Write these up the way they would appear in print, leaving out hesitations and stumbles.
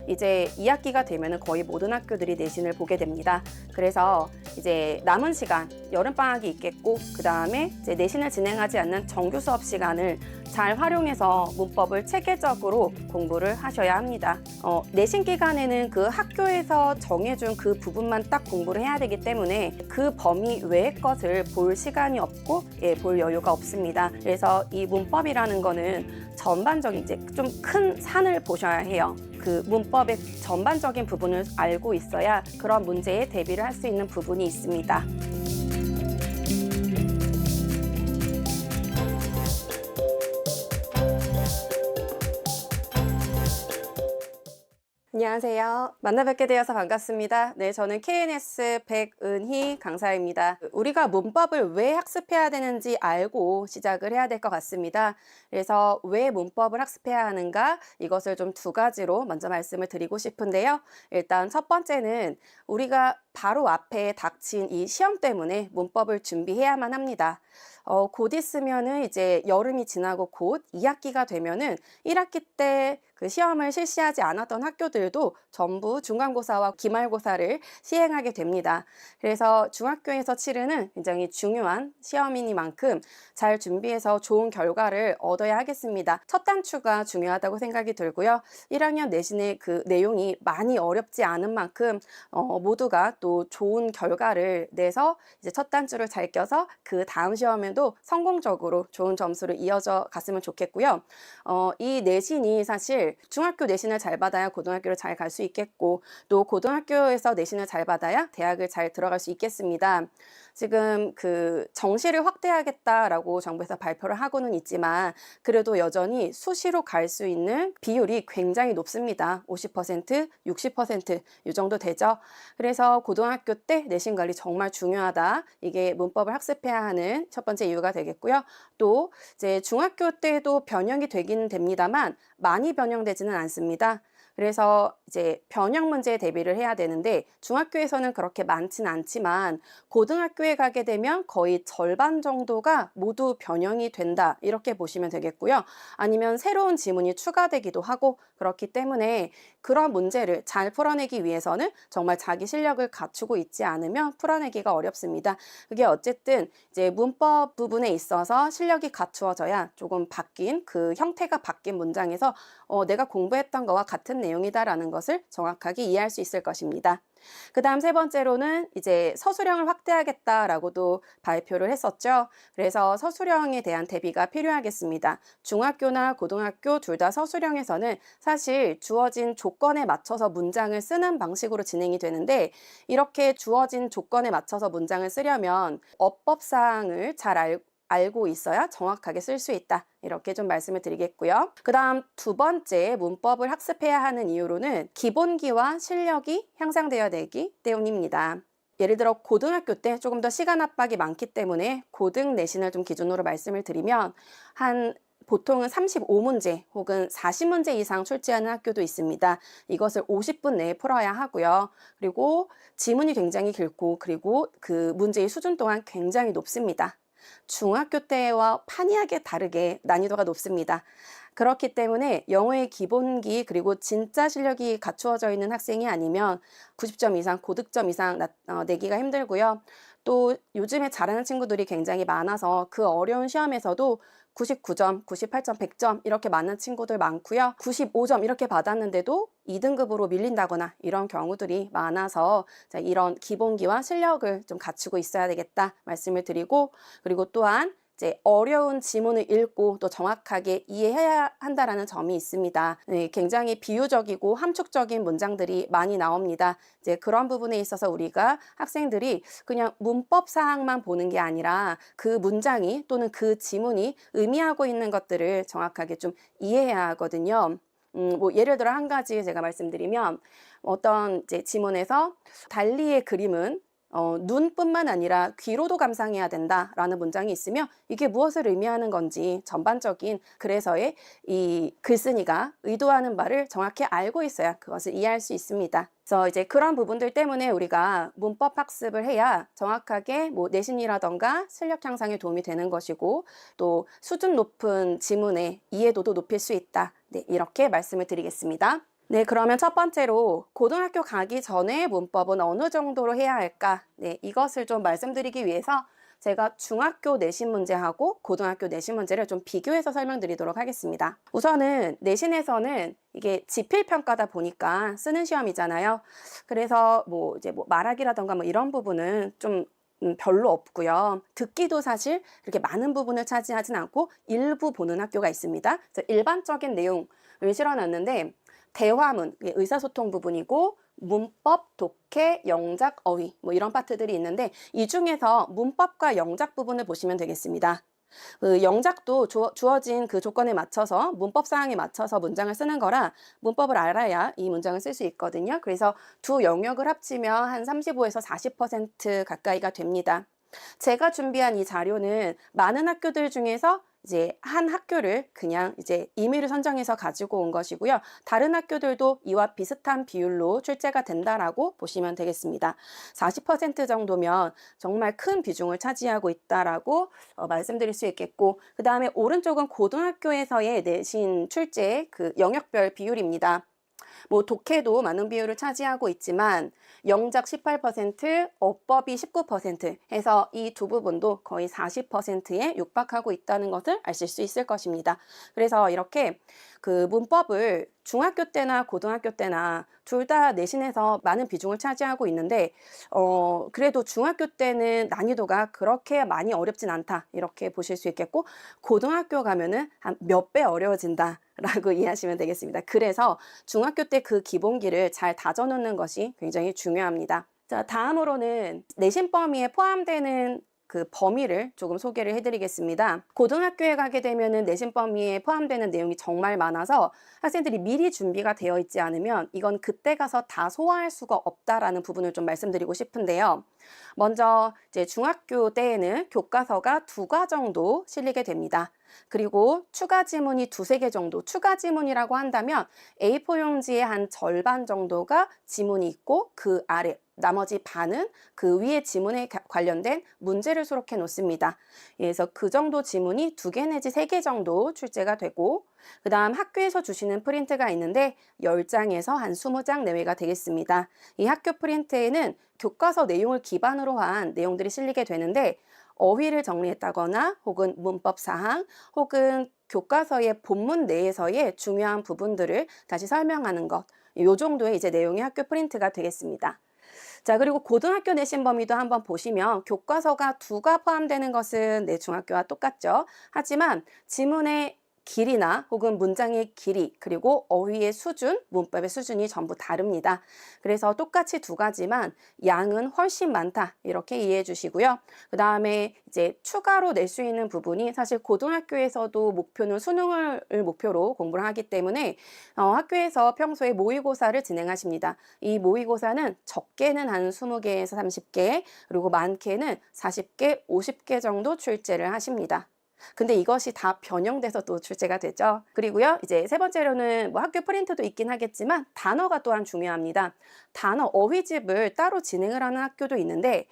이제 2학기가 되면은 거의 모든 학교들이 내신을 보게 됩니다. 그래서 이제 남은 시간, 여름방학이 있겠고, 그 다음에 이제 내신을 진행하지 않는 정규 수업 시간을 잘 활용해서 문법을 체계적으로 공부를 하셔야 합니다. 내신 기간에는 그 학교에서 정해준 그 부분만 딱 공부를 해야 되기 때문에 그 범위 외의 것을 볼 시간이 없고 볼 여유가 없습니다. 그래서 이 문법이라는 거는 전반적인 이제 좀 큰 산을 보셔야 해요. 그 문법의 전반적인 부분을 알고 있어야 그런 문제에 대비를 할 수 있는 부분이 있습니다. 안녕하세요. 만나 뵙게 되어서 반갑습니다. 네, 저는 KNS 백은희 강사입니다. 우리가 문법을 왜 학습해야 되는지 알고 시작을 해야 될 것 같습니다. 그래서 왜 문법을 학습해야 하는가? 이것을 좀 두 가지로 먼저 말씀을 드리고 싶은데요. 일단 첫 번째는 우리가 바로 앞에 닥친 이 시험 때문에 문법을 준비해야만 합니다. 곧 있으면은 이제 여름이 지나고 곧 2학기가 되면은 1학기 때 그 시험을 실시하지 않았던 학교들도 전부 중간고사와 기말고사를 시행하게 됩니다. 그래서 중학교에서 치르는 굉장히 중요한 시험이니만큼 잘 준비해서 좋은 결과를 얻어야 하겠습니다. 첫 단추가 중요하다고 생각이 들고요. 1학년 내신의 그 내용이 많이 어렵지 않은 만큼 모두가 또 좋은 결과를 내서 이제 첫 단추를 잘 껴서 그 다음 시험에도 성공적으로 좋은 점수를 이어져 갔으면 좋겠고요. 이 내신이 사실 중학교 내신을 잘 받아야 고등학교를 잘 갈 수 있겠고, 또 고등학교에서 내신을 잘 받아야 대학을 잘 들어갈 수 있겠습니다. 지금 그 정시를 확대하겠다라고 정부에서 발표를 하고는 있지만 그래도 여전히 수시로 갈 수 있는 비율이 굉장히 높습니다. 50%, 60% 이 정도 되죠. 그래서 고등학교 때 내신 관리 정말 중요하다. 이게 문법을 학습해야 하는 첫 번째 이유가 되겠고요. 또 이제 중학교 때도 변형이 되기는 됩니다만 많이 변형되지는 않습니다. 그래서 이제 변형 문제에 대비를 해야 되는데 중학교에서는 그렇게 많지는 않지만 고등학교에 가게 되면 거의 절반 정도가 모두 변형이 된다, 이렇게 보시면 되겠고요. 아니면 새로운 지문이 추가되기도 하고 그렇기 때문에 그런 문제를 잘 풀어내기 위해서는 정말 자기 실력을 갖추고 있지 않으면 풀어내기가 어렵습니다. 그게 어쨌든 이제 문법 부분에 있어서 실력이 갖추어져야 조금 바뀐 그 형태가 바뀐 문장에서 내가 공부했던 거와 같은 내용이다라는 것을 정확하게 이해할 수 있을 것입니다. 그 다음 세 번째로는 이제 서술형을 확대하겠다라고도 발표를 했었죠. 그래서 서술형에 대한 대비가 필요하겠습니다. 중학교나 고등학교 둘 다 서술형에서는 사실 주어진 조건에 맞춰서 문장을 쓰는 방식으로 진행이 되는데, 이렇게 주어진 조건에 맞춰서 문장을 쓰려면 어법사항을 잘 알고 있어야 정확하게 쓸 수 있다, 이렇게 좀 말씀을 드리겠고요. 그 다음 두 번째 문법을 학습해야 하는 이유로는 기본기와 실력이 향상되어야 되기 때문입니다. 예를 들어 고등학교 때 조금 더 시간 압박이 많기 때문에 고등 내신을 좀 기준으로 말씀을 드리면 보통은 35문제 혹은 40문제 이상 출제하는 학교도 있습니다. 이것을 50분 내에 풀어야 하고요. 그리고 지문이 굉장히 길고, 그리고 그 문제의 수준 또한 굉장히 높습니다. 중학교 때와 판이하게 다르게 난이도가 높습니다. 그렇기 때문에 영어의 기본기 그리고 진짜 실력이 갖추어져 있는 학생이 아니면 90점 이상, 고득점 이상 내기가 힘들고요. 또 요즘에 잘하는 친구들이 굉장히 많아서 그 어려운 시험에서도 99점, 98점, 100점 이렇게 많은 친구들 많고요. 95점 이렇게 받았는데도 2등급으로 밀린다거나 이런 경우들이 많아서 이런 기본기와 실력을 좀 갖추고 있어야 되겠다 말씀을 드리고, 그리고 또한 이제 어려운 지문을 읽고 또 정확하게 이해해야 한다라는 점이 있습니다. 네, 굉장히 비유적이고 함축적인 문장들이 많이 나옵니다. 이제 그런 부분에 있어서 우리가 학생들이 그냥 문법 사항만 보는 게 아니라 그 문장이 또는 그 지문이 의미하고 있는 것들을 정확하게 좀 이해해야 하거든요. 뭐 예를 들어 한 가지 제가 말씀드리면, 어떤 이제 지문에서 달리의 그림은 눈뿐만 아니라 귀로도 감상해야 된다라는 문장이 있으며 이게 무엇을 의미하는 건지 전반적인 글에서의 이 글쓴이가 의도하는 바를 정확히 알고 있어야 그것을 이해할 수 있습니다. 그래서 이제 그런 부분들 때문에 우리가 문법 학습을 해야 정확하게 뭐 내신이라던가 실력 향상에 도움이 되는 것이고, 또 수준 높은 지문의 이해도도 높일 수 있다. 네, 이렇게 말씀을 드리겠습니다. 네, 그러면 첫 번째로 고등학교 가기 전에 문법은 어느 정도로 해야 할까? 네, 이것을 좀 말씀드리기 위해서 제가 중학교 내신 문제하고 고등학교 내신 문제를 좀 비교해서 설명드리도록 하겠습니다. 우선은 내신에서는 이게 지필평가다 보니까 쓰는 시험이잖아요. 그래서 뭐 이제 뭐 말하기라던가 뭐 이런 부분은 좀 별로 없고요. 듣기도 사실 이렇게 많은 부분을 차지하진 않고 일부 보는 학교가 있습니다. 그래서 일반적인 내용을 실어놨는데 대화문, 의사소통 부분이고 문법, 독해, 영작, 어휘 뭐 이런 파트들이 있는데 이 중에서 문법과 영작 부분을 보시면 되겠습니다. 그 영작도 주어진 그 조건에 맞춰서 문법 사항에 맞춰서 문장을 쓰는 거라 문법을 알아야 이 문장을 쓸 수 있거든요. 그래서 두 영역을 합치면 한 35에서 40% 가까이가 됩니다. 제가 준비한 이 자료는 많은 학교들 중에서 이제 한 학교를 그냥 이제 임의를 선정해서 가지고 온 것이고요. 다른 학교들도 이와 비슷한 비율로 출제가 된다라고 보시면 되겠습니다. 40% 정도면 정말 큰 비중을 차지하고 있다라고 말씀드릴 수 있겠고, 그 다음에 오른쪽은 고등학교에서의 내신 출제 그 영역별 비율입니다. 뭐 독해도 많은 비율을 차지하고 있지만 영작 18%, 어법이 19% 해서 이 두 부분도 거의 40%에 육박하고 있다는 것을 아실 수 있을 것입니다. 그래서 이렇게 그 문법을 중학교 때나 고등학교 때나 둘 다 내신에서 많은 비중을 차지하고 있는데 그래도 중학교 때는 난이도가 그렇게 많이 어렵진 않다 이렇게 보실 수 있겠고, 고등학교 가면은 한 몇 배 어려워진다 라고 이해하시면 되겠습니다. 그래서 중학교 때 그 기본기를 잘 다져놓는 것이 굉장히 중요합니다. 자, 다음으로는 내신 범위에 포함되는 그 범위를 조금 소개를 해드리겠습니다. 고등학교에 가게 되면은 내신 범위에 포함되는 내용이 정말 많아서 학생들이 미리 준비가 되어 있지 않으면 이건 그때 가서 다 소화할 수가 없다라는 부분을 좀 말씀드리고 싶은데요. 먼저 이제 중학교 때에는 교과서가 2과 정도 실리게 됩니다. 그리고 추가 지문이 2~3개 정도, 추가 지문이라고 한다면 A4 용지의 한 절반 정도가 지문이 있고 그 아래 나머지 반은 그 위에 지문에 관련된 문제를 수록해 놓습니다. 그래서 그 정도 지문이 2개 내지 3개 정도 출제가 되고, 그 다음 학교에서 주시는 프린트가 있는데 10장에서 한 20장 내외가 되겠습니다. 이 학교 프린트에는 교과서 내용을 기반으로 한 내용들이 실리게 되는데 어휘를 정리했다거나 혹은 문법 사항 혹은 교과서의 본문 내에서의 중요한 부분들을 다시 설명하는 것, 요 정도의 이제 내용의 학교 프린트가 되겠습니다. 자, 그리고 고등학교 내신 범위도 한번 보시면 교과서가 2가 포함되는 것은 내 중학교와 똑같죠. 하지만 지문의 길이나 혹은 문장의 길이 그리고 어휘의 수준, 문법의 수준이 전부 다릅니다. 그래서 똑같이 2가지만 양은 훨씬 많다 이렇게 이해해 주시고요. 그 다음에 이제 추가로 낼 수 있는 부분이 사실 고등학교에서도 목표는 수능을 목표로 공부를 하기 때문에 학교에서 평소에 모의고사를 진행하십니다. 이 모의고사는 적게는 한 20개에서 30개, 그리고 많게는 40개, 50개 정도 출제를 하십니다. 근데 이것이 다 변형돼서 또 출제가 되죠. 그리고요, 이제 세 번째로는 뭐 학교 프린트도 있긴 하겠지만 단어가 또한 중요합니다. 단어 어휘집을 따로 진행을 하는 학교도 있는데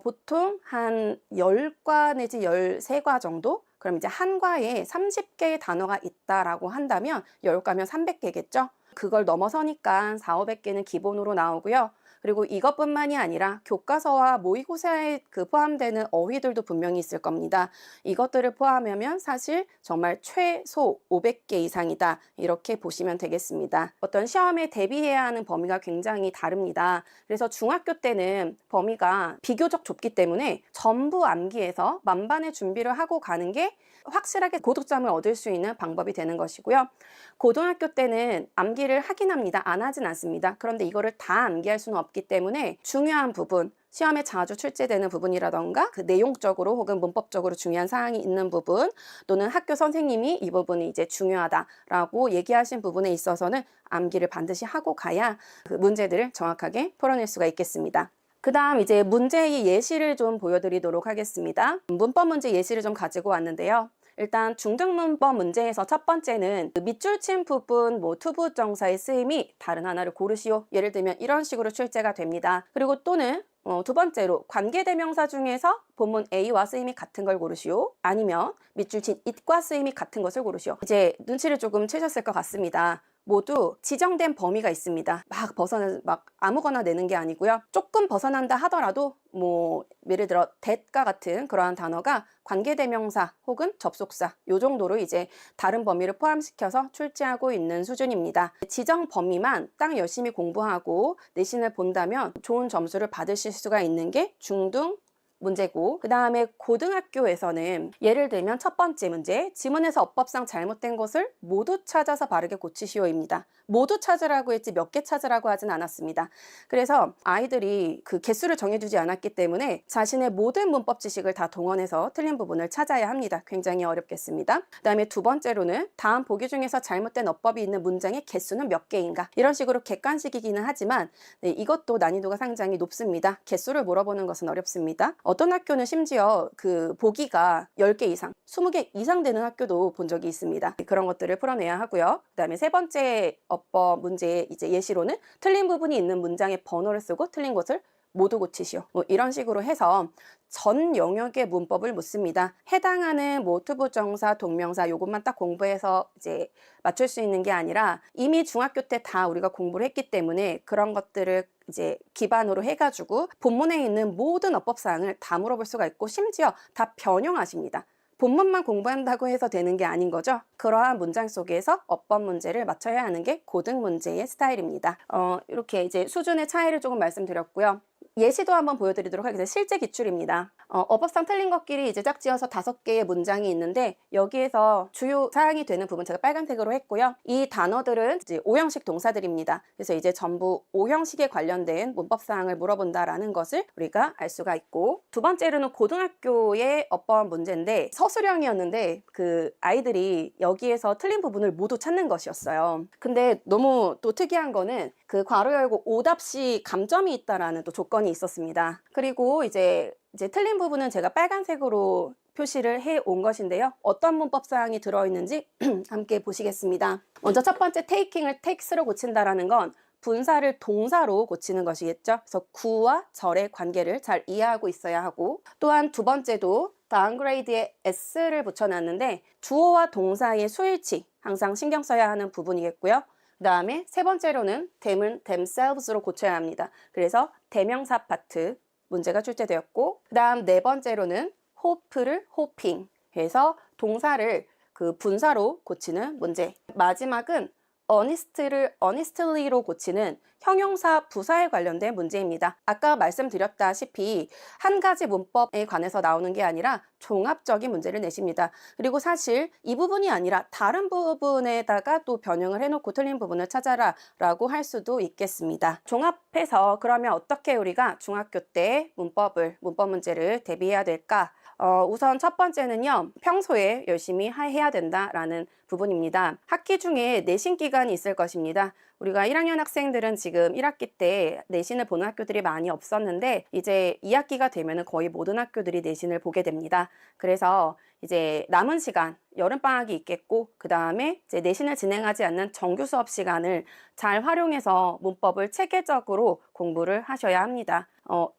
보통 한 10과 내지 13과 정도? 그럼 이제 한 과에 30개의 단어가 있다라고 한다면 10과면 300개겠죠? 그걸 넘어서니까 400~500개는 기본으로 나오고요. 그리고 이것뿐만이 아니라 교과서와 모의고사에 포함되는 어휘들도 분명히 있을 겁니다. 이것들을 포함하면 사실 정말 최소 500개 이상이다 이렇게 보시면 되겠습니다. 어떤 시험에 대비해야 하는 범위가 굉장히 다릅니다. 그래서 중학교 때는 범위가 비교적 좁기 때문에 전부 암기해서 만반의 준비를 하고 가는 게 확실하게 고득점을 얻을 수 있는 방법이 되는 것이고요. 고등학교 때는 암기를 하긴 합니다. 안 하진 않습니다. 그런데 이거를 다 암기할 수는 없기 때문에 중요한 부분, 시험에 자주 출제되는 부분이라던가 그 내용적으로 혹은 문법적으로 중요한 사항이 있는 부분, 또는 학교 선생님이 이 부분이 이제 중요하다라고 얘기하신 부분에 있어서는 암기를 반드시 하고 가야 그 문제들을 정확하게 풀어낼 수가 있겠습니다. 그 다음 이제 문제의 예시를 좀 보여드리도록 하겠습니다. 문법 문제 예시를 좀 가지고 왔는데요. 일단 중등문법 문제에서 첫 번째는 그 밑줄 친 부분 투부정사의 쓰임이 다른 하나를 고르시오. 예를 들면 이런 식으로 출제가 됩니다. 그리고 또는 두 번째로 관계대명사 중에서 본문 A와 쓰임이 같은 걸 고르시오. 아니면 밑줄 친 it과 쓰임이 같은 것을 고르시오. 이제 눈치를 조금 채셨을 것 같습니다. 모두 지정된 범위가 있습니다. 막 아무거나 내는 게 아니고요. 조금 벗어난다 하더라도 뭐 예를 들어 that과 같은 그러한 단어가 관계대명사 혹은 접속사 요 정도로 이제 다른 범위를 포함시켜서 출제하고 있는 수준입니다. 지정 범위만 딱 열심히 공부하고 내신을 본다면 좋은 점수를 받으실 수가 있는 게 중등 문제고, 그 다음에 고등학교에서는 예를 들면 첫 번째 문제, 지문에서 어법상 잘못된 것을 모두 찾아서 바르게 고치시오입니다. 모두 찾으라고 했지 몇 개 찾으라고 하진 않았습니다. 그래서 아이들이 그 개수를 정해주지 않았기 때문에 자신의 모든 문법 지식을 다 동원해서 틀린 부분을 찾아야 합니다. 굉장히 어렵겠습니다. 그 다음에 두 번째로는 다음 보기 중에서 잘못된 어법이 있는 문장의 개수는 몇 개인가, 이런 식으로 객관식이기는 하지만 이것도 난이도가 상당히 높습니다. 개수를 물어보는 것은 어렵습니다. 어떤 학교는 심지어 그 보기가 10개 이상, 20개 이상 되는 학교도 본 적이 있습니다. 그런 것들을 풀어내야 하고요. 그 다음에 세 번째 어법 문제의 이제 예시로는 틀린 부분이 있는 문장의 번호를 쓰고 틀린 것을 모두 고치시오. 뭐 이런 식으로 해서 전 영역의 문법을 묻습니다. 해당하는 뭐 투부정사, 동명사 요것만 딱 공부해서 이제 맞출 수 있는 게 아니라 이미 중학교 때 다 우리가 공부를 했기 때문에 그런 것들을 이제 기반으로 해가지고 본문에 있는 모든 어법사항을 다 물어볼 수가 있고, 심지어 다 변형하십니다. 본문만 공부한다고 해서 되는 게 아닌 거죠. 그러한 문장 속에서 어법 문제를 맞춰야 하는 게 고등 문제의 스타일입니다. 이렇게 이제 수준의 차이를 조금 말씀드렸고요. 예시도 한번 보여드리도록 하겠습니다. 실제 기출입니다. 어법상 틀린 것끼리 이제 짝지어서 5개의 문장이 있는데, 여기에서 주요 사항이 되는 부분 제가 빨간색으로 했고요. 이 단어들은 이제 5형식 동사들입니다. 그래서 이제 전부 5형식에 관련된 문법 사항을 물어본다라는 것을 우리가 알 수가 있고, 두 번째로는 고등학교의 어법 문제인데 서술형이었는데 그 아이들이 여기에서 틀린 부분을 모두 찾는 것이었어요. 근데 너무 또 특이한 거는 그 괄호 열고 오답시 감점이 있다라는 또 조건이 있었습니다. 그리고 이제 틀린 부분은 제가 빨간색으로 표시를 해 온 것인데요. 어떤 문법 사항이 들어있는지 함께 보시겠습니다. 먼저 첫 번째 taking을 takes로 고친다라는 건 분사를 동사로 고치는 것이겠죠. 그래서 구와 절의 관계를 잘 이해하고 있어야 하고, 또한 두 번째도 downgrade에 s를 붙여놨는데 주어와 동사의 수일치 항상 신경 써야 하는 부분이겠고요. 그 다음에 세 번째로는 them은 themselves로 고쳐야 합니다. 그래서 대명사 파트 문제가 출제되었고, 그 다음 네 번째로는 hope를 hoping 해서 동사를 그 분사로 고치는 문제. 마지막은 honest를 honestly로 고치는 형용사 부사에 관련된 문제입니다. 아까 말씀드렸다시피 한 가지 문법에 관해서 나오는 게 아니라 종합적인 문제를 내십니다. 그리고 사실 이 부분이 아니라 다른 부분에다가 또 변형을 해놓고 틀린 부분을 찾아라 라고 할 수도 있겠습니다. 종합해서 그러면 어떻게 우리가 중학교 때 문법 문제를 대비해야 될까? 우선 첫 번째는요, 평소에 열심히 해야 된다라는 부분입니다. 학기 중에 내신 기간이 있을 것입니다. 우리가 1학년 학생들은 지금 1학기 때 내신을 보는 학교들이 많이 없었는데, 이제 2학기가 되면 거의 모든 학교들이 내신을 보게 됩니다. 그래서 이제 남은 시간, 여름방학이 있겠고, 그 다음에 이제 내신을 진행하지 않는 정규 수업 시간을 잘 활용해서 문법을 체계적으로 공부를 하셔야 합니다.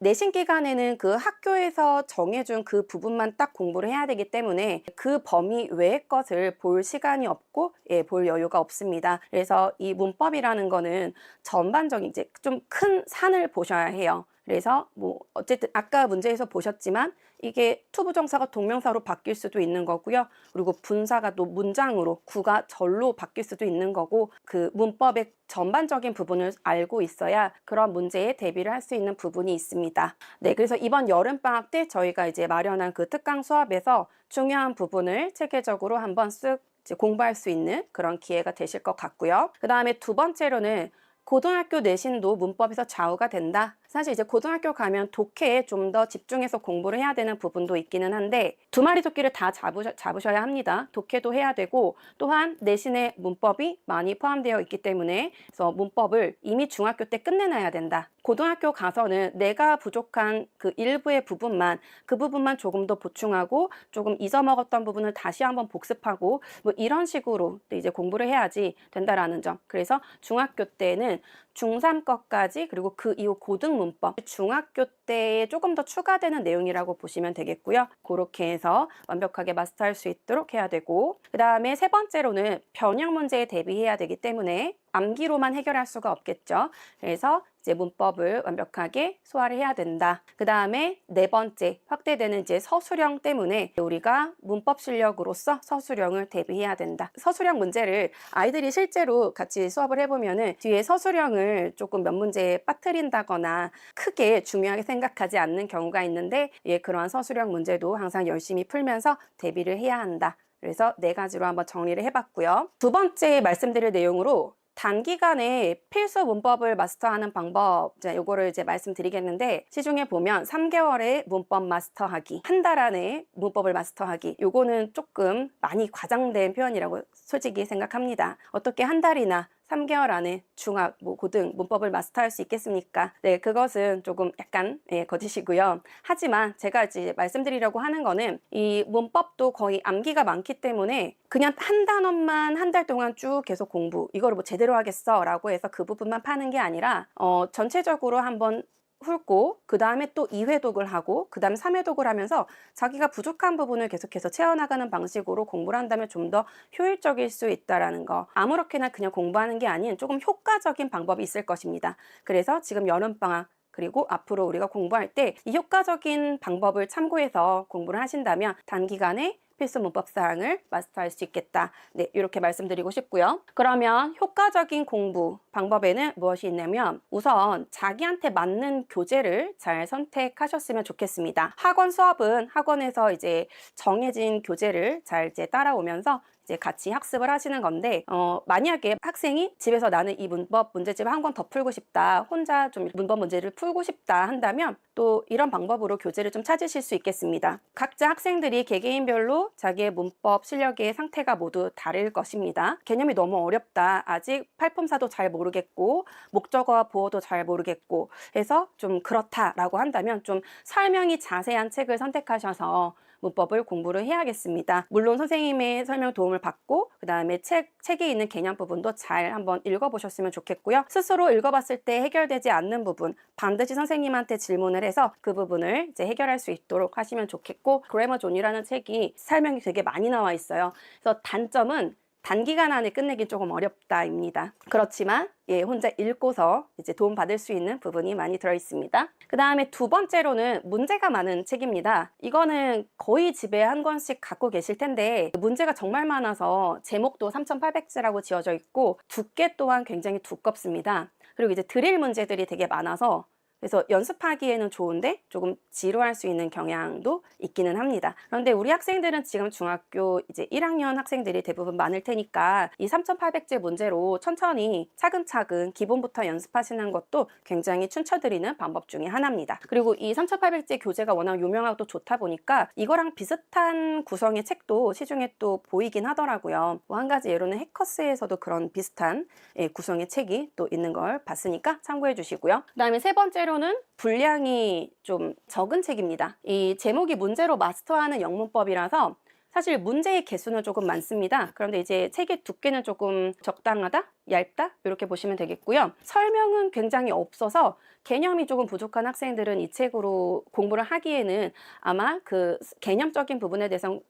내신 기간에는 그 학교에서 정해준 그 부분만 딱 공부를 해야 되기 때문에 그 범위 외의 것을 볼 시간이 없고 볼 여유가 없습니다. 그래서 이 문법이라는 거는 전반적인 이제 좀 큰 산을 보셔야 해요. 그래서 뭐 어쨌든 아까 문제에서 보셨지만 이게 투부정사가 동명사로 바뀔 수도 있는 거고요. 그리고 분사가 또 문장으로 구가 절로 바뀔 수도 있는 거고, 그 문법의 전반적인 부분을 알고 있어야 그런 문제에 대비를 할 수 있는 부분이 있습니다. 네, 그래서 이번 여름방학 때 저희가 이제 마련한 그 특강 수업에서 중요한 부분을 체계적으로 한번 쓱 이제 공부할 수 있는 그런 기회가 되실 것 같고요. 그 다음에 두 번째로는 고등학교 내신도 문법에서 좌우가 된다. 사실 이제 고등학교 가면 독해에 좀 더 집중해서 공부를 해야 되는 부분도 있기는 한데, 두 마리 토끼를 다 잡으셔야 합니다. 독해도 해야 되고, 또한 내신에 문법이 많이 포함되어 있기 때문에 그래서 문법을 이미 중학교 때 끝내놔야 된다. 고등학교 가서는 내가 부족한 그 일부의 부분만, 그 부분만 조금 더 보충하고 조금 잊어먹었던 부분을 다시 한번 복습하고 뭐 이런 식으로 이제 공부를 해야지 된다라는 점. 그래서 중학교 때는 문제는 중3 것까지 그리고 그 이후 고등 문법, 중학교 때에 조금 더 추가되는 내용이라고 보시면 되겠고요. 그렇게 해서 완벽하게 마스터할 수 있도록 해야 되고, 그 다음에 세 번째로는 변형 문제에 대비해야 되기 때문에 암기로만 해결할 수가 없겠죠. 그래서 이제 문법을 완벽하게 소화를 해야 된다. 그 다음에 네 번째, 확대되는 이제 서술형 때문에 우리가 문법 실력으로서 서술형을 대비해야 된다. 서술형 문제를 아이들이 실제로 같이 수업을 해보면은 뒤에 서술형을 조금 몇 문제에 빠뜨린다거나 크게 중요하게 생각하지 않는 경우가 있는데, 예, 그러한 서술형 문제도 항상 열심히 풀면서 대비를 해야 한다. 그래서 네 가지로 한번 정리를 해봤고요. 두 번째 말씀드릴 내용으로 단기간에 필수 문법을 마스터하는 방법, 요거를 이제 말씀드리겠는데, 시중에 보면 3개월에 문법 마스터하기, 한 달 안에 문법을 마스터하기, 요거는 조금 많이 과장된 표현이라고 솔직히 생각합니다. 어떻게 한 달이나 3개월 안에 중학, 고등 문법을 마스터할 수 있겠습니까? 네, 그것은 조금 약간 거짓이고요. 하지만 제가 이제 말씀드리려고 하는 거는 이 문법도 거의 암기가 많기 때문에 그냥 한 단어만 한 달 동안 쭉 계속 공부, 이거를 뭐 제대로 하겠어 라고 해서 그 부분만 파는 게 아니라 전체적으로 한번 훑고 그 다음에 또 2회독을 하고 그 다음 3회독을 하면서 자기가 부족한 부분을 계속해서 채워나가는 방식으로 공부를 한다면 좀 더 효율적일 수 있다는 거. 아무렇게나 그냥 공부하는 게 아닌 조금 효과적인 방법이 있을 것입니다. 그래서 지금 여름방학 그리고 앞으로 우리가 공부할 때 이 효과적인 방법을 참고해서 공부를 하신다면 단기간에 필수 문법 사항을 마스터할 수 있겠다. 네, 이렇게 말씀드리고 싶고요. 그러면 효과적인 공부 방법에는 무엇이 있냐면 우선 자기한테 맞는 교재를 잘 선택하셨으면 좋겠습니다. 학원 수업은 학원에서 이제 정해진 교재를 잘 이제 따라오면서 이제 같이 학습을 하시는 건데, 만약에 학생이 집에서 나는 이 문법 문제집을 한 권 더 풀고 싶다, 혼자 좀 문법 문제를 풀고 싶다 한다면 또 이런 방법으로 교재를 좀 찾으실 수 있겠습니다. 각자 학생들이 개개인별로 자기의 문법 실력의 상태가 모두 다를 것입니다. 개념이 너무 어렵다, 아직 팔품사도 잘 모르겠고 목적어와 보어도 잘 모르겠고 해서 좀 그렇다라고 한다면 좀 설명이 자세한 책을 선택하셔서 문법을 공부를 해야겠습니다. 물론 선생님의 설명 도움을 받고 그 다음에 책에 있는 개념 부분도 잘 한번 읽어보셨으면 좋겠고요. 스스로 읽어봤을 때 해결되지 않는 부분 반드시 선생님한테 질문을 해서 그 부분을 이제 해결할 수 있도록 하시면 좋겠고, 그래머 존이라는 책이 설명이 되게 많이 나와 있어요. 그래서 단점은 단기간 안에 끝내긴 조금 어렵다입니다. 그렇지만 혼자 읽고서 이제 도움 받을 수 있는 부분이 많이 들어 있습니다. 그 다음에 두 번째로는 문제가 많은 책입니다. 이거는 거의 집에 한 권씩 갖고 계실 텐데 문제가 정말 많아서 제목도 3800字라고 지어져 있고 두께 또한 굉장히 두껍습니다. 그리고 이제 드릴 문제들이 되게 많아서 그래서 연습하기에는 좋은데 조금 지루할 수 있는 경향도 있기는 합니다. 그런데 우리 학생들은 지금 중학교 이제 1학년 학생들이 대부분 많을 테니까 이 3800제 문제로 천천히 차근차근 기본부터 연습하시는 것도 굉장히 추천드리는 방법 중에 하나입니다. 그리고 이 3800제 교재가 워낙 유명하고 좋다 보니까 이거랑 비슷한 구성의 책도 시중에 또 보이긴 하더라고요. 한 가지 예로는 해커스에서도 그런 비슷한 구성의 책이 또 있는 걸 봤으니까 참고해 주시고요. 그 다음에 세 번째로 는 분량이 좀 적은 책입니다. 이 제목이 문제로 마스터하는 영문법이라서 사실 문제의 개수는 조금 많습니다. 그런데 이제 책의 두께는 조금 적당하다, 얇다 이렇게 보시면 되겠고요. 설명은 굉장히 없어서 개념이 조금 부족한 학생들은 이 책으로 공부를 하기에는 아마 그 개념적인 부분에 대해서는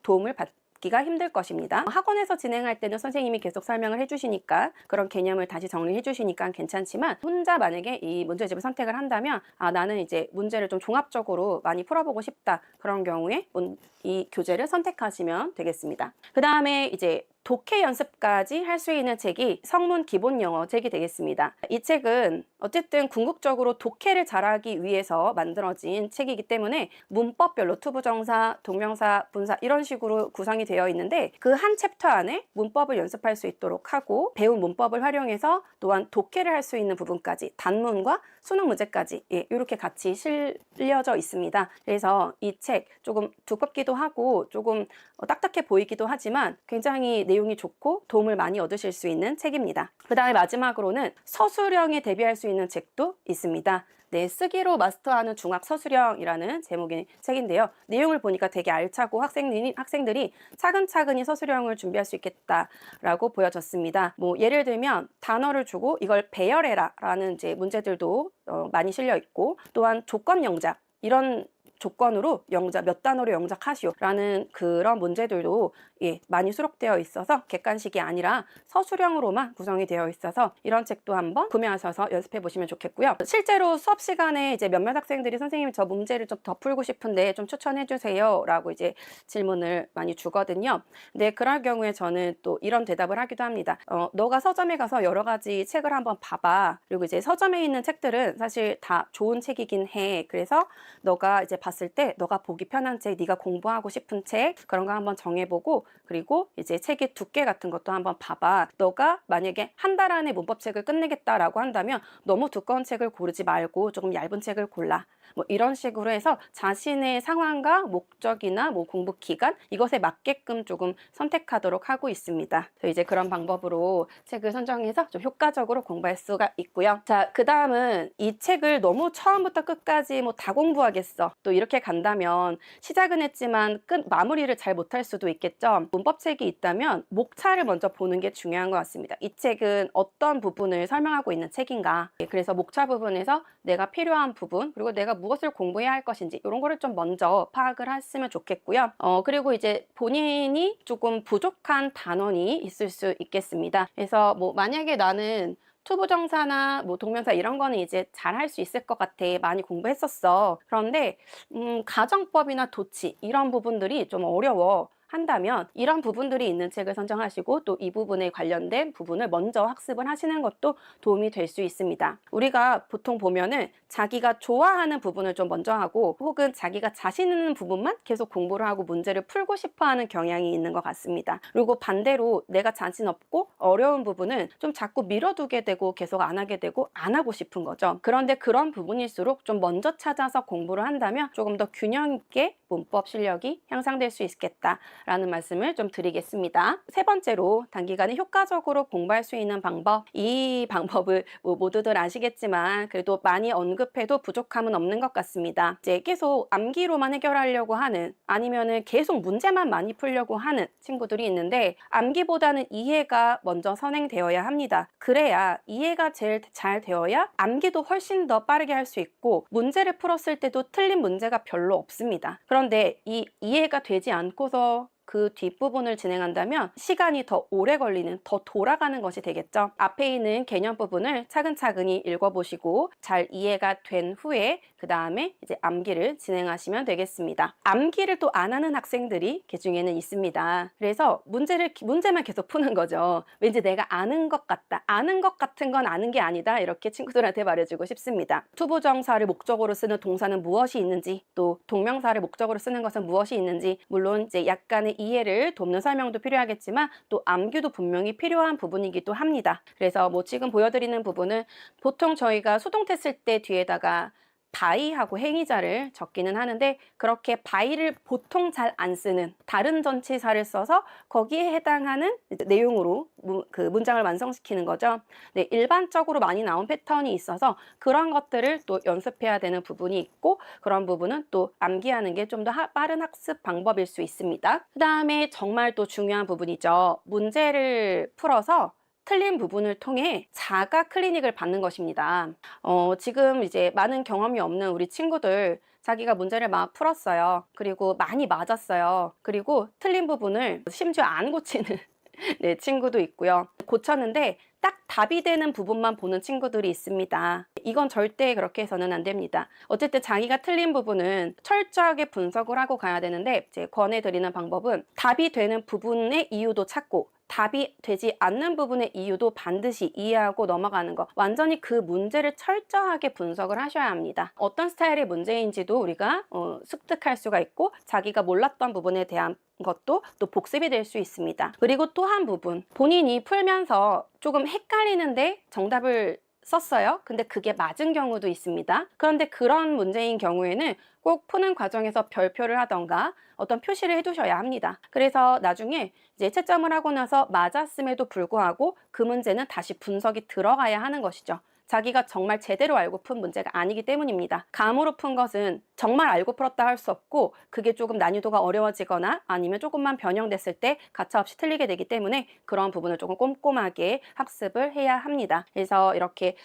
도움을 받기가 힘들 것입니다. 학원에서 진행할 때는 선생님이 계속 설명을 해주시니까 그런 개념을 다시 정리해 주시니까 괜찮지만 혼자 만약에 이 문제집을 선택을 한다면 나는 이제 문제를 좀 종합적으로 많이 풀어보고 싶다, 그런 경우에 이 교재를 선택하시면 되겠습니다. 그 다음에 이제 독해 연습까지 할 수 있는 책이 성문 기본 영어 책이 되겠습니다. 이 책은 어쨌든 궁극적으로 독해를 잘하기 위해서 만들어진 책이기 때문에 문법별로 투부정사, 동명사, 분사 이런 식으로 구성이 되어 있는데 그 한 챕터 안에 문법을 연습할 수 있도록 하고 배운 문법을 활용해서 또한 독해를 할 수 있는 부분까지 단문과 수능 문제까지 이렇게 같이 실려져 있습니다. 그래서 이 책 조금 두껍기도 하고 조금 딱딱해 보이기도 하지만 굉장히 내용이 좋고 도움을 많이 얻으실 수 있는 책입니다. 그 다음에 마지막으로는 서술형에 대비할 수 있는 책도 있습니다. 네, 쓰기로 마스터하는 중학 서술형이라는 제목의 책인데요. 내용을 보니까 되게 알차고 학생들이 차근차근히 서술형을 준비할 수 있겠다라고 보여졌습니다. 뭐 예를 들면 단어를 주고 이걸 배열해라라는 이제 문제들도 많이 실려 있고, 또한 조건 영작, 이런 조건으로 영작, 몇 단어로 영작하시오라는 그런 문제들도 많이 수록되어 있어서 객관식이 아니라 서술형으로만 구성이 되어 있어서 이런 책도 한번 구매하셔서 연습해 보시면 좋겠고요. 실제로 수업 시간에 이제 몇몇 학생들이 선생님 저 문제를 좀 더 풀고 싶은데 좀 추천해 주세요 라고 이제 질문을 많이 주거든요. 근데 그럴 경우에 저는 또 이런 대답을 하기도 합니다. 너가 서점에 가서 여러 가지 책을 한번 봐봐. 그리고 이제 서점에 있는 책들은 사실 다 좋은 책이긴 해. 그래서 너가 이제 봤을 때 너가 보기 편한 책, 네가 공부하고 싶은 책, 그런 거 한번 정해보고, 그리고 이제 책의 두께 같은 것도 한번 봐봐. 너가 만약에 한 달 안에 문법책을 끝내겠다라고 한다면 너무 두꺼운 책을 고르지 말고 조금 얇은 책을 골라. 뭐 이런 식으로 해서 자신의 상황과 목적이나 뭐 공부 기간, 이것에 맞게끔 조금 선택하도록 하고 있습니다. 이제 그런 방법으로 책을 선정해서 좀 효과적으로 공부할 수가 있고요. 자, 그 다음은 이 책을 너무 처음부터 끝까지 뭐 다 공부하겠어, 또 이렇게 간다면 시작은 했지만 마무리를 잘 못할 수도 있겠죠. 문법책이 있다면 목차를 먼저 보는 게 중요한 것 같습니다. 이 책은 어떤 부분을 설명하고 있는 책인가. 그래서 목차 부분에서 내가 필요한 부분, 그리고 내가 무엇을 공부해야 할 것인지, 이런 거를 좀 먼저 파악을 했으면 좋겠고요. 그리고 이제 본인이 조금 부족한 단원이 있을 수 있겠습니다. 그래서 뭐 만약에 나는 투부정사나 뭐 동명사 이런 거는 이제 잘 할 수 있을 것 같아, 많이 공부했었어. 그런데 가정법이나 도치 이런 부분들이 좀 어려워 한다면 이런 부분들이 있는 책을 선정하시고 또 이 부분에 관련된 부분을 먼저 학습을 하시는 것도 도움이 될 수 있습니다. 우리가 보통 보면은 자기가 좋아하는 부분을 좀 먼저 하고, 혹은 자기가 자신 있는 부분만 계속 공부를 하고 문제를 풀고 싶어 하는 경향이 있는 것 같습니다. 그리고 반대로 내가 자신 없고 어려운 부분은 좀 자꾸 밀어두게 되고 계속 안 하게 되고 안 하고 싶은 거죠. 그런데 그런 부분일수록 좀 먼저 찾아서 공부를 한다면 조금 더 균형 있게 문법 실력이 향상될 수 있겠다라는 말씀을 좀 드리겠습니다. 세 번째로 단기간에 효과적으로 공부할 수 있는 방법, 이 방법을 뭐 모두들 아시겠지만 그래도 많이 언급해도 부족함은 없는 것 같습니다. 이제 계속 암기로만 해결하려고 하는, 아니면은 계속 문제만 많이 풀려고 하는 친구들이 있는데, 암기보다는 이해가 먼저 선행되어야 합니다. 그래야 이해가 제일 잘 되어야 암기도 훨씬 더 빠르게 할 수 있고, 문제를 풀었을 때도 틀린 문제가 별로 없습니다. 그런데 이 이해가 되지 않고서 그 뒷부분을 진행한다면 시간이 더 오래 걸리는, 더 돌아가는 것이 되겠죠. 앞에 있는 개념 부분을 차근차근히 읽어보시고 잘 이해가 된 후에 그 다음에 이제 암기를 진행하시면 되겠습니다. 암기를 또 안 하는 학생들이 그 중에는 있습니다. 그래서 문제만 계속 푸는 거죠. 왠지 내가 아는 것 같다, 아는 것 같은 건 아는 게 아니다, 이렇게 친구들한테 말해주고 싶습니다. 투부정사를 목적으로 쓰는 동사는 무엇이 있는지, 또 동명사를 목적으로 쓰는 것은 무엇이 있는지, 물론 이제 약간의 이해를 돕는 설명도 필요하겠지만 또 암기도 분명히 필요한 부분이기도 합니다. 그래서 뭐 지금 보여드리는 부분은 보통 저희가 수동태 쓸 때 뒤에다가 바이하고 행위자를 적기는 하는데, 그렇게 바이를 보통 잘 안 쓰는 다른 전치사를 써서 거기에 해당하는 내용으로 그 문장을 완성시키는 거죠. 네, 일반적으로 많이 나온 패턴이 있어서 그런 것들을 또 연습해야 되는 부분이 있고, 그런 부분은 또 암기하는 게 좀 더 빠른 학습 방법일 수 있습니다. 그 다음에 정말 또 중요한 부분이죠. 문제를 풀어서 틀린 부분을 통해 자가 클리닉을 받는 것입니다. 지금 이제 많은 경험이 없는 우리 친구들, 자기가 문제를 막 풀었어요. 그리고 많이 맞았어요. 그리고 틀린 부분을 심지어 안 고치는 네, 친구도 있고요. 고쳤는데 딱 답이 되는 부분만 보는 친구들이 있습니다. 이건 절대 그렇게 해서는 안 됩니다. 어쨌든 자기가 틀린 부분은 철저하게 분석을 하고 가야 되는데, 이제 권해드리는 방법은 답이 되는 부분의 이유도 찾고 답이 되지 않는 부분의 이유도 반드시 이해하고 넘어가는 거, 완전히 그 문제를 철저하게 분석을 하셔야 합니다. 어떤 스타일의 문제인지도 우리가 습득할 수가 있고, 자기가 몰랐던 부분에 대한 것도 또 복습이 될 수 있습니다. 그리고 또 한 부분, 본인이 풀면서 조금 헷갈리는데 정답을 썼어요. 근데 그게 맞은 경우도 있습니다. 그런데 그런 문제인 경우에는 꼭 푸는 과정에서 별표를 하던가 어떤 표시를 해두셔야 합니다. 그래서 나중에 이제 채점을 하고 나서 맞았음에도 불구하고 그 문제는 다시 분석이 들어가야 하는 것이죠. 자기가 정말 제대로 알고 푼 문제가 아니기 때문입니다. 감으로 푼 것은 정말 알고 풀었다 할 수 없고 그게 조금 난이도가 어려워지거나 아니면 조금만 변형됐을 때 가차없이 틀리게 되기 때문에 그런 부분을 조금 꼼꼼하게 학습을 해야 합니다. 그래서 이렇게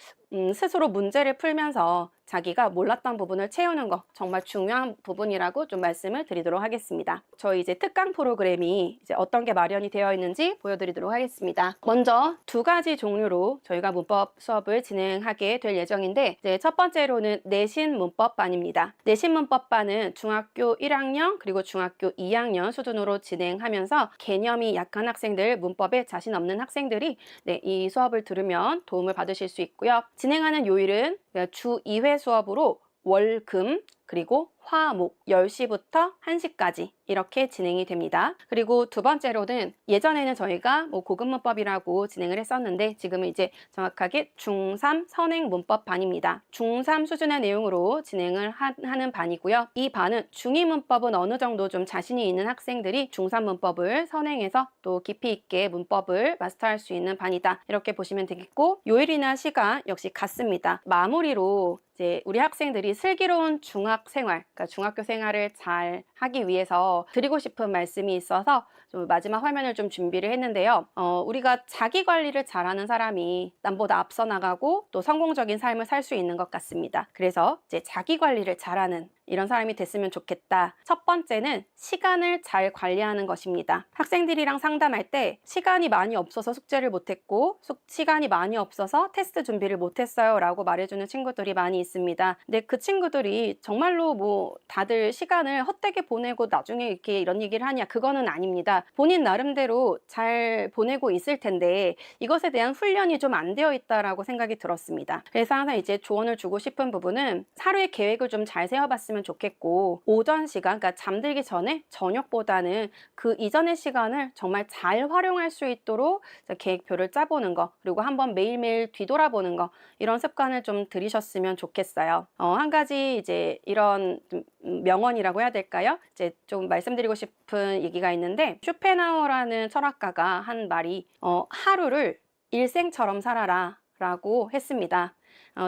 스스로 문제를 풀면서 자기가 몰랐던 부분을 채우는 거 정말 중요한 부분이라고 좀 말씀을 드리도록 하겠습니다. 저희 이제 특강 프로그램이 이제 어떤 게 마련이 되어 있는지 보여드리도록 하겠습니다. 먼저 두 가지 종류로 저희가 문법 수업을 진행하게 될 예정인데 이제 첫 번째로는 내신 문법반입니다. 내신 문법반은 중학교 1학년 그리고 중학교 2학년 수준으로 진행하면서 개념이 약한 학생들, 문법에 자신 없는 학생들이 이 수업을 들으면 도움을 받으실 수 있고요. 진행하는 요일은 주 2회 수업으로 월, 금, 그리고 화, 목 10시부터 1시까지 이렇게 진행이 됩니다. 그리고 두 번째로는 예전에는 저희가 고급 문법이라고 진행을 했었는데 지금은 이제 정확하게 중3 선행 문법 반입니다. 중3 수준의 내용으로 진행을 하는 반이고요. 이 반은 중2 문법은 어느 정도 좀 자신이 있는 학생들이 중3 문법을 선행해서 또 깊이 있게 문법을 마스터할 수 있는 반이다. 이렇게 보시면 되겠고 요일이나 시간 역시 같습니다. 마무리로 이제 우리 학생들이 슬기로운 중학 생활, 그러니까 중학교 생활을 잘 하기 위해서 드리고 싶은 말씀이 있어서 좀 마지막 화면을 좀 준비를 했는데요. 우리가 자기 관리를 잘하는 사람이 남보다 앞서 나가고 또 성공적인 삶을 살 수 있는 것 같습니다. 그래서 이제 자기 관리를 잘하는 이런 사람이 됐으면 좋겠다. 첫 번째는 시간을 잘 관리하는 것입니다. 학생들이랑 상담할 때 시간이 많이 없어서 숙제를 못했고 시간이 많이 없어서 테스트 준비를 못했어요 라고 말해주는 친구들이 많이 있습니다. 근데 그 친구들이 정말로 다들 시간을 헛되게 보내고 나중에 이렇게 이런 얘기를 하냐, 그거는 아닙니다. 본인 나름대로 잘 보내고 있을 텐데 이것에 대한 훈련이 좀 안 되어 있다라고 생각이 들었습니다. 그래서 항상 이제 조언을 주고 싶은 부분은 하루의 계획을 좀 잘 세워봤으면 좋겠고 오전 시간, 그러니까 잠들기 전에 저녁보다는 그 이전의 시간을 정말 잘 활용할 수 있도록 계획표를 짜보는 거, 그리고 한번 매일매일 뒤돌아보는 거, 이런 습관을 좀 들이셨으면 좋겠어요. 한 가지 이제 이런 명언이라고 해야 될까요? 이제 좀 말씀드리고 싶은 얘기가 있는데 쇼펜하우어라는 철학가가 한 말이 하루를 일생처럼 살아라 라고 했습니다.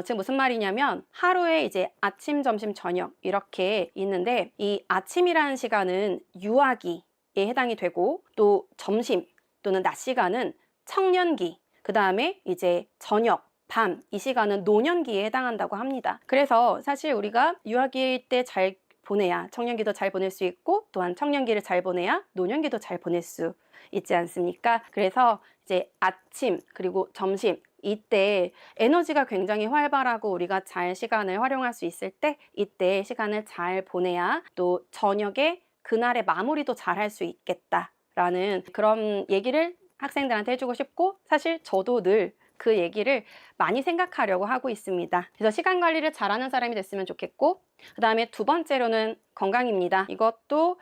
즉 무슨 말이냐면 하루에 이제 아침, 점심, 저녁 이렇게 있는데 이 아침이라는 시간은 유아기에 해당이 되고 또 점심 또는 낮 시간은 청년기, 그 다음에 이제 저녁, 밤, 이 시간은 노년기에 해당한다고 합니다. 그래서 사실 우리가 유아기 때 잘 보내야 청년기도 잘 보낼 수 있고 또한 청년기를 잘 보내야 노년기도 잘 보낼 수 있지 않습니까? 그래서 이제 아침 그리고 점심 이때 에너지가 굉장히 활발하고 우리가 잘 시간을 활용할 수 있을 때 이때 시간을 잘 보내야 또 저녁에 그날의 마무리도 잘 할 수 있겠다라는 그런 얘기를 학생들한테 해주고 싶고 사실 저도 늘 그 얘기를 많이 생각하려고 하고 있습니다. 그래서 시간 관리를 잘하는 사람이 됐으면 좋겠고 그 다음에 두 번째로는 건강입니다. 이것도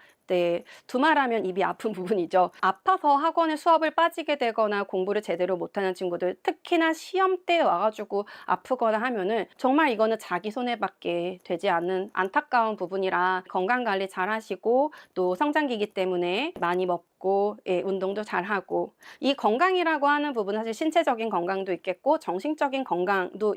두말하면 입이 아픈 부분이죠. 아파서 학원에 수업을 빠지게 되거나 공부를 제대로 못하는 친구들, 특히나 시험 때 와가지고 아프거나 하면은 정말 이거는 자기 손해밖에 되지 않는 안타까운 부분이라 건강관리 잘 하시고 또 성장기이기 때문에 많이 먹고 운동도 잘 하고, 이 건강이라고 하는 부분은 사실 신체적인 건강도 있겠고 정신적인 건강도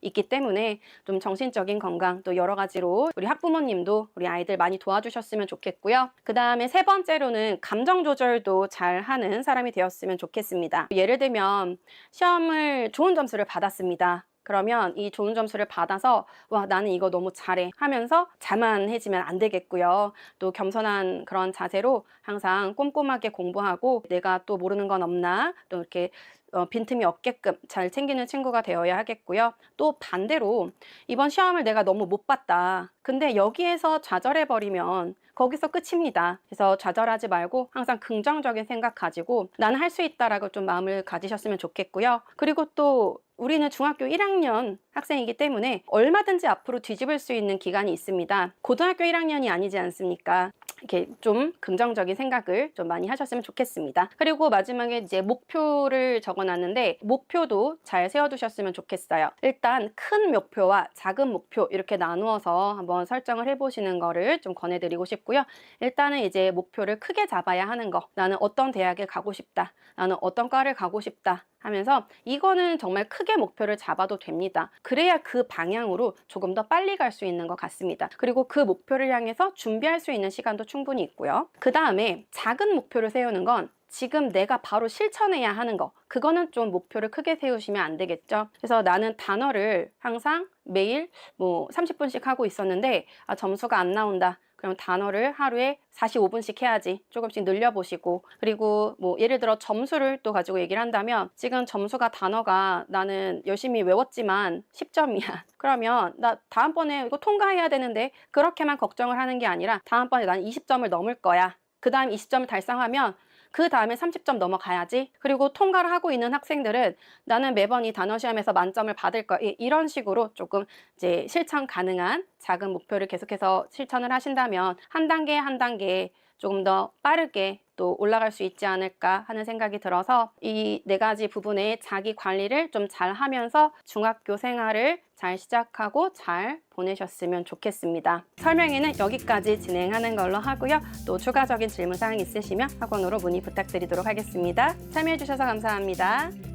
있기 때문에 좀 정신적인 건강 또 여러 가지로 우리 학부모님도 우리 아이들 많이 도와주셨으면 좋겠고요. 그 다음에 세 번째로는 감정 조절도 잘 하는 사람이 되었으면 좋겠습니다. 예를 들면 시험을 좋은 점수를 받았습니다. 그러면 이 좋은 점수를 받아서 와 나는 이거 너무 잘해 하면서 자만해지면 안 되겠고요. 또 겸손한 그런 자세로 항상 꼼꼼하게 공부하고 내가 또 모르는 건 없나 또 이렇게 빈틈이 없게끔 잘 챙기는 친구가 되어야 하겠고요. 또 반대로 이번 시험을 내가 너무 못 봤다. 근데 여기에서 좌절해버리면 거기서 끝입니다. 그래서 좌절하지 말고 항상 긍정적인 생각 가지고 나는 할 수 있다라고 좀 마음을 가지셨으면 좋겠고요. 그리고 또 우리는 중학교 1학년 학생이기 때문에 얼마든지 앞으로 뒤집을 수 있는 기간이 있습니다. 고등학교 1학년이 아니지 않습니까? 이렇게 좀 긍정적인 생각을 좀 많이 하셨으면 좋겠습니다. 그리고 마지막에 이제 목표를 적어놨는데 목표도 잘 세워두셨으면 좋겠어요. 일단 큰 목표와 작은 목표 이렇게 나누어서 한번 설정을 해보시는 거를 좀 권해드리고 싶고요. 일단은 이제 목표를 크게 잡아야 하는 거. 나는 어떤 대학에 가고 싶다. 나는 어떤 과를 가고 싶다. 하면서 이거는 정말 크게 목표를 잡아도 됩니다. 그래야 그 방향으로 조금 더 빨리 갈 수 있는 것 같습니다. 그리고 그 목표를 향해서 준비할 수 있는 시간도 충분히 있고요. 그 다음에 작은 목표를 세우는 건 지금 내가 바로 실천해야 하는 거, 그거는 좀 목표를 크게 세우시면 안 되겠죠. 그래서 나는 단어를 항상 매일 뭐 30분씩 하고 있었는데 점수가 안 나온다. 그럼 단어를 하루에 45분씩 해야지. 조금씩 늘려보시고, 그리고 뭐 예를 들어 점수를 또 가지고 얘기를 한다면 지금 점수가 단어가 나는 열심히 외웠지만 10점이야. 그러면 나 다음번에 이거 통과해야 되는데 그렇게만 걱정을 하는 게 아니라 다음번에 난 20점을 넘을 거야. 그 다음 20점을 달성하면 그 다음에 30점 넘어가야지. 그리고 통과를 하고 있는 학생들은 나는 매번 이 단어 시험에서 만점을 받을 거야. 이런 식으로 조금 이제 실천 가능한 작은 목표를 계속해서 실천을 하신다면 한 단계 한 단계 조금 더 빠르게 또 올라갈 수 있지 않을까 하는 생각이 들어서 이 네 가지 부분의 자기 관리를 좀 잘 하면서 중학교 생활을 잘 시작하고 잘 보내셨으면 좋겠습니다. 설명회는 여기까지 진행하는 걸로 하고요. 또 추가적인 질문사항 있으시면 학원으로 문의 부탁드리도록 하겠습니다. 참여해 주셔서 감사합니다.